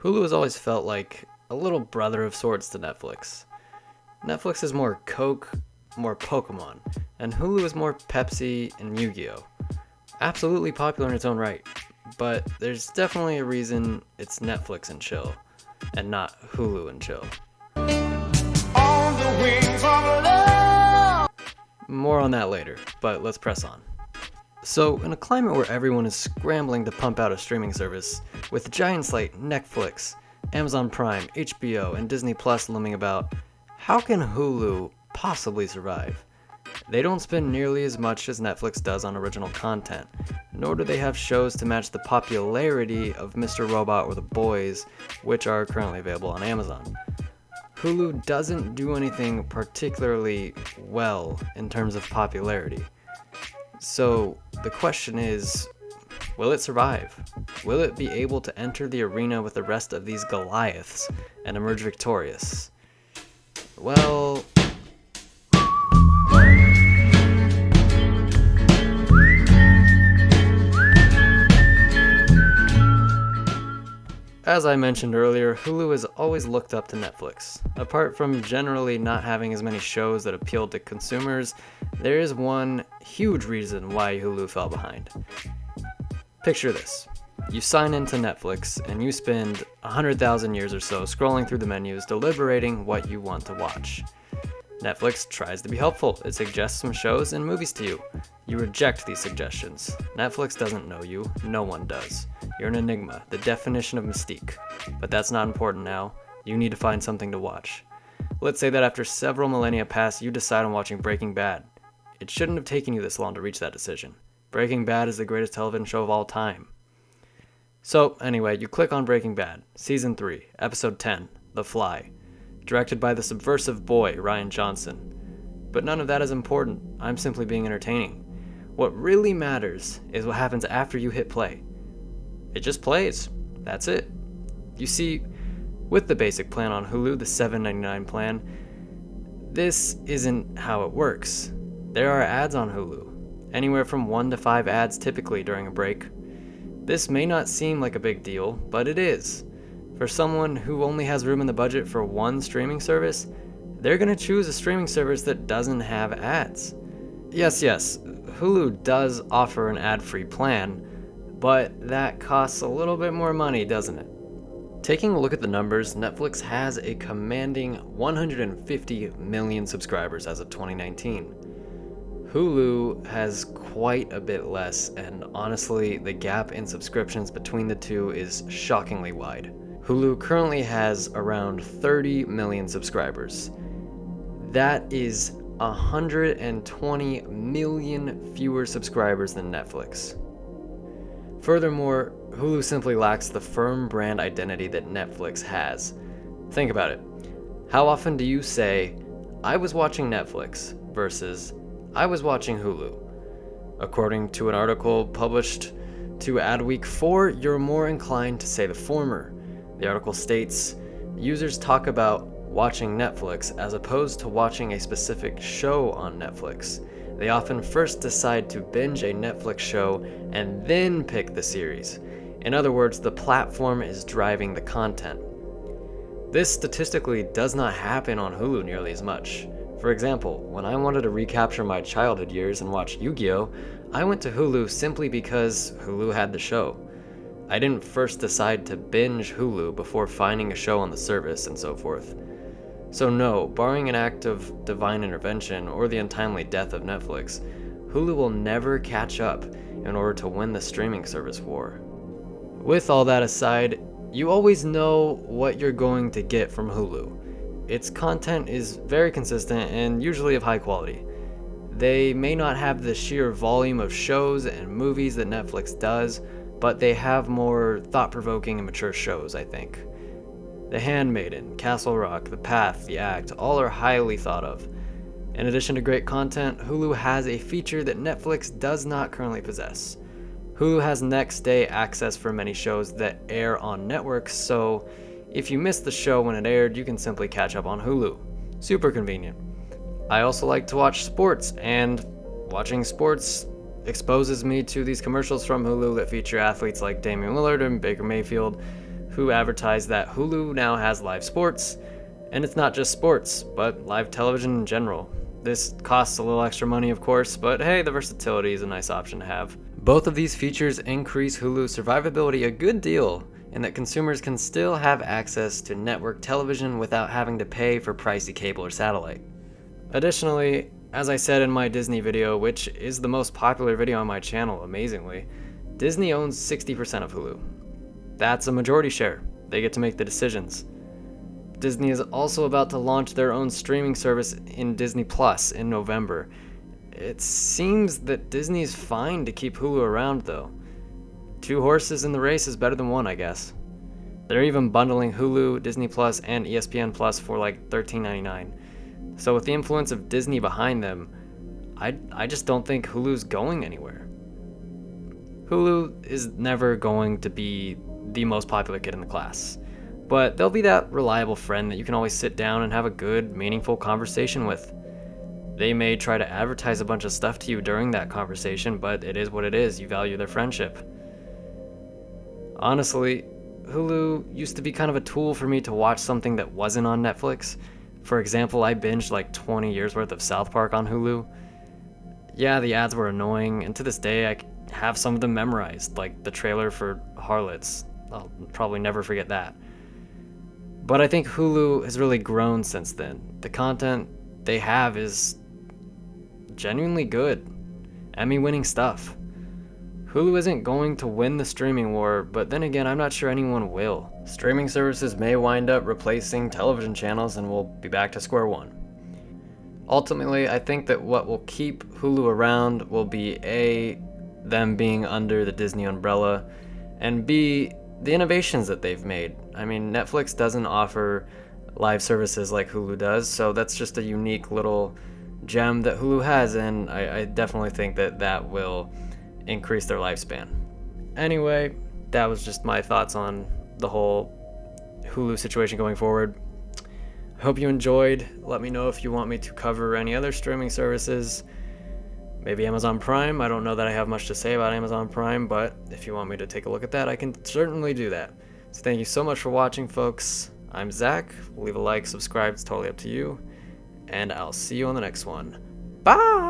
Hulu has always felt like a little brother of sorts to Netflix. Netflix is more Coke, more Pokemon, and Hulu is more Pepsi and Yu-Gi-Oh! Absolutely popular in its own right, but there's definitely a reason it's Netflix and chill, and not Hulu and chill. On the wings of love. More on that later, but let's press on. So, in a climate where everyone is scrambling to pump out a streaming service, with giants like Netflix, Amazon Prime, HBO, and Disney Plus looming about, how can Hulu possibly survive? They don't spend nearly as much as Netflix does on original content, nor do they have shows to match the popularity of Mr. Robot or The Boys, which are currently available on Amazon. Hulu doesn't do anything particularly well in terms of popularity. So the question is, will it survive? Will it be able to enter the arena with the rest of these Goliaths and emerge victorious? Well, as I mentioned earlier, Hulu has always looked up to Netflix. Apart from generally not having as many shows that appeal to consumers, there is one huge reason why Hulu fell behind. Picture this. You sign into Netflix and you spend 100,000 years or so scrolling through the menus deliberating what you want to watch. Netflix tries to be helpful. It suggests some shows and movies to you. You reject these suggestions. Netflix doesn't know you. No one does. You're an enigma, the definition of mystique. But that's not important now. You need to find something to watch. Let's say that after several millennia pass, you decide on watching Breaking Bad. It shouldn't have taken you this long to reach that decision. Breaking Bad is the greatest television show of all time. So, anyway, you click on Breaking Bad, Season 3, Episode 10, The Fly, directed by the subversive boy, Rian Johnson. But none of that is important. I'm simply being entertaining. What really matters is what happens after you hit play. It just plays. That's it. You see, with the basic plan on Hulu, the $7.99 plan, this isn't how it works. There are ads on Hulu, anywhere from 1 to 5 ads typically during a break. This may not seem like a big deal, but it is. For someone who only has room in the budget for one streaming service, they're going to choose a streaming service that doesn't have ads. Yes, Hulu does offer an ad-free plan, but that costs a little bit more money, doesn't it? Taking a look at the numbers, Netflix has a commanding 150 million subscribers as of 2019. Hulu has quite a bit less, and honestly, the gap in subscriptions between the two is shockingly wide. Hulu currently has around 30 million subscribers. That is 120 million fewer subscribers than Netflix. Furthermore, Hulu simply lacks the firm brand identity that Netflix has. Think about it. How often do you say, "I was watching Netflix," versus "I was watching Hulu"? According to an article published to Adweek 4, you're more inclined to say the former. The article states, users talk about watching Netflix as opposed to watching a specific show on Netflix. They often first decide to binge a Netflix show and then pick the series. In other words, the platform is driving the content. This statistically does not happen on Hulu nearly as much. For example, when I wanted to recapture my childhood years and watch Yu-Gi-Oh!, I went to Hulu simply because Hulu had the show. I didn't first decide to binge Hulu before finding a show on the service and so forth. So no, barring an act of divine intervention or the untimely death of Netflix, Hulu will never catch up in order to win the streaming service war. With all that aside, you always know what you're going to get from Hulu. Its content is very consistent and usually of high quality. They may not have the sheer volume of shows and movies that Netflix does, but they have more thought-provoking and mature shows, I think. The Handmaiden, Castle Rock, The Path, The Act, all are highly thought of. In addition to great content, Hulu has a feature that Netflix does not currently possess. Hulu has next day access for many shows that air on networks, so if you missed the show when it aired, you can simply catch up on Hulu. Super convenient. I also like to watch sports, and watching sports exposes me to these commercials from Hulu that feature athletes like Damian Lillard and Baker Mayfield, who advertised that Hulu now has live sports, and it's not just sports, but live television in general. This costs a little extra money, of course, but hey, the versatility is a nice option to have. Both of these features increase Hulu's survivability a good deal, in that consumers can still have access to network television without having to pay for pricey cable or satellite. Additionally, as I said in my Disney video, which is the most popular video on my channel, amazingly, Disney owns 60% of Hulu. That's a majority share. They get to make the decisions. Disney is also about to launch their own streaming service in Disney Plus in November. It seems that Disney's fine to keep Hulu around though. 2 horses in the race is better than 1, I guess. They're even bundling Hulu, Disney Plus, and ESPN Plus for like $13.99. So with the influence of Disney behind them, I just don't think Hulu's going anywhere. Hulu is never going to be the most popular kid in the class, but they'll be that reliable friend that you can always sit down and have a good, meaningful conversation with. They may try to advertise a bunch of stuff to you during that conversation, but it is what it is. You value their friendship. Honestly, Hulu used to be kind of a tool for me to watch something that wasn't on Netflix. For example, I binged like 20 years worth of South Park on Hulu. Yeah, the ads were annoying, and to this day I have some of them memorized, like the trailer for Harlots. I'll probably never forget that. But I think Hulu has really grown since then. The content they have is genuinely good, Emmy-winning stuff. Hulu isn't going to win the streaming war, but then again, I'm not sure anyone will. Streaming services may wind up replacing television channels and we'll be back to square one. Ultimately, I think that what will keep Hulu around will be A, them being under the Disney umbrella, and B, the innovations that they've made. I mean, Netflix doesn't offer live services like Hulu does, so that's just a unique little gem that Hulu has, and I definitely think that that will increase their lifespan. Anyway, that was just my thoughts on the whole Hulu situation going forward. I hope you enjoyed. Let me know if you want me to cover any other streaming services. Maybe Amazon Prime. I don't know that I have much to say about Amazon Prime, but if you want me to take a look at that, I can certainly do that. So thank you so much for watching, folks. I'm Zach. Leave a like, subscribe, it's totally up to you. And I'll see you on the next one. Bye!